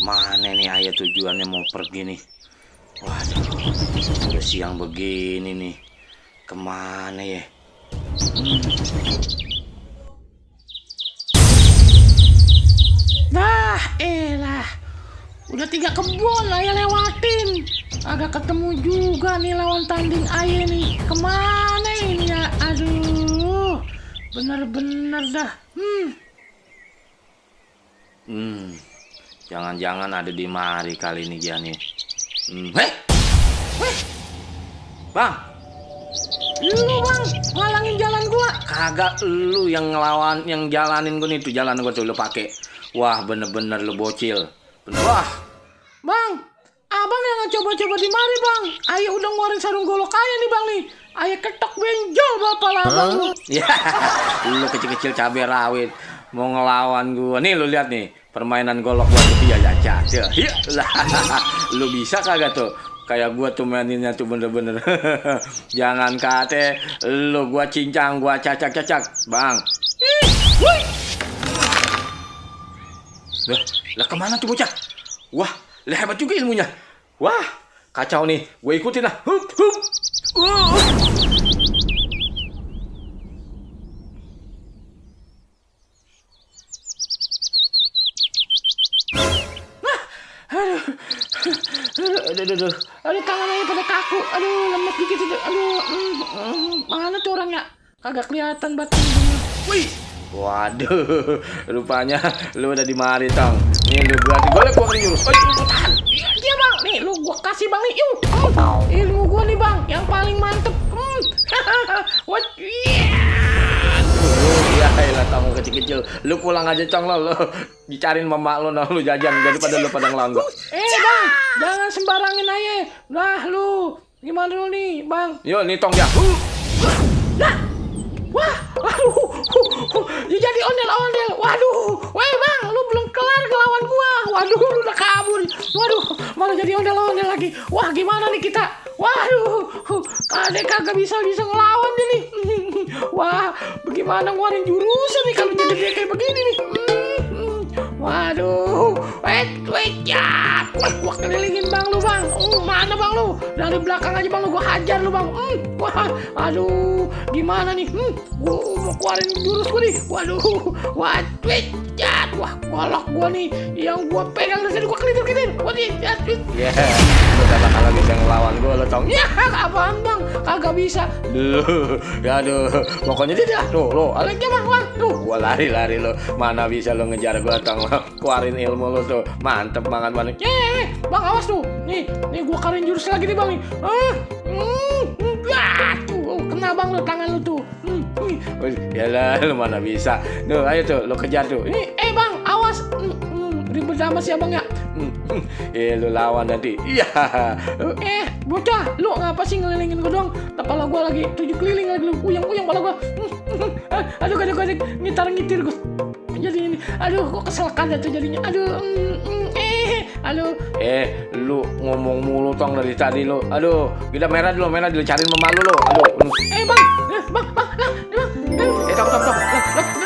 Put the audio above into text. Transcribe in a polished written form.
Mana nih ayah tujuannya mau pergi nih? Waduh, udah siang begini nih. Kemana ya? Nah, elah. Udah 3 kebun ayah lewatin. Agak ketemu juga nih lawan tanding ayah nih. Kemana ini ya? Aduh. Bener-bener dah. Jangan-jangan ada di mari kali ini dia nih. Heh, Bang, Lu bang, ngalangin jalan gua. kagak lu yang ngelawan, yang jalanin gua nih tuh jalan gua tuh lu pakai. Wah, bener-bener lu bocil. Wah, Bang, abang yang coba-coba di mari bang. Ayah udah ngeluarin sarung golok ayah nih bang nih. Ayah ketok benjol bapak lah abang lu. ya, lu kecil-kecil cabai rawit mau ngelawan gua. Nih lu lihat nih, permainan golok gua tuh dia ya. Lah, lu bisa kagak tuh? Kayak gua tuh maininnya tuh bener-bener. Jangan kate lu gua cincang, gua cacak-cacak, Bang. Lah kemana tuh bocah? Wah, lah hebat juga ilmunya. Wah, kacau nih. Gue ikutin lah. Hup, hup. Aduh tangan ayah pada kaku. Aduh lemes dikit itu. Aduh, mana tuh orangnya? Kagak kelihatan batangnya. Wih. Waduh, rupanya lu udah di mari, Tong. Nih lu berarti golek gua kering jurus. Lu tahan. Iya bang, nih lu gua kasih bang nih. Ilmu gua nih bang, yang paling mantep. What? Ya elah kamu kecil-kecil. Lu pulang aja, Cong, lo. Dicariin mama lu, lu jajan daripada lu pada ngelanggar. Bang, jangan sembarangin aja. Lah lu, gimana lu nih, Bang? Yo, nih Tong dia. Lah. Wah, waduh, dia jadi ondel-ondel. Waduh, weh bang, lu belum kelar ngelawan gua. Waduh, lu udah kabur. Waduh, malah jadi ondel-ondel lagi. Wah, gimana nih kita? Waduh, kadek kagak bisa ngelawan dia nih. Wah, bagaimana ngeluarin jurusan nih kalau jadi dia kayak begini nih. Waduh, wait, ya. Wah, kelilingin bang lu bang. Mana bang lu? Dari belakang aja bang lu, gua hajar lu bang. Wah, aduh, gimana nih? Gua mau keluarin jurus gua nih. Waduh, wait, ya. Wah, golok gua nih, yang gua pegang dari sini gua kelitir. Waduh, Ya, lu kagak kalau bisa ngelawan gua lo, Tong. ya, apaan bang? Kagak bisa. Aduh, pokoknya dia tuh, lo, Aliknya bang, tuh. gua lari lo. Mana bisa lo ngejar gua, Tong. Keluarin ilmu lo tuh. Mantep banget. Bang awas tuh. Nih gua keluarin jurus lagi nih bang nih. Tuh, kena bang lu tangan lu tuh. Yalah, lu mana bisa. Tuh, ayo tuh, lo kejar tuh. Ini, bang, awas. Ribet sama si abang ya. Lu lawan nanti. Iya. Bocah, lu ngapa sih ngelilingin gua dong? Kepala gua lagi 7 keliling lagi lu. Uyang kepala gua. Aduh, kadang-kadang ngitar-ngitir gua. Jadi ini, aduh, kok kesel kan tuh jadinya. Aduh, lu ngomong mulu, Tong, dari tadi lu. Aduh, kita merah dulu cariin mama lu. Aduh. Bang, lah, bang. Tong.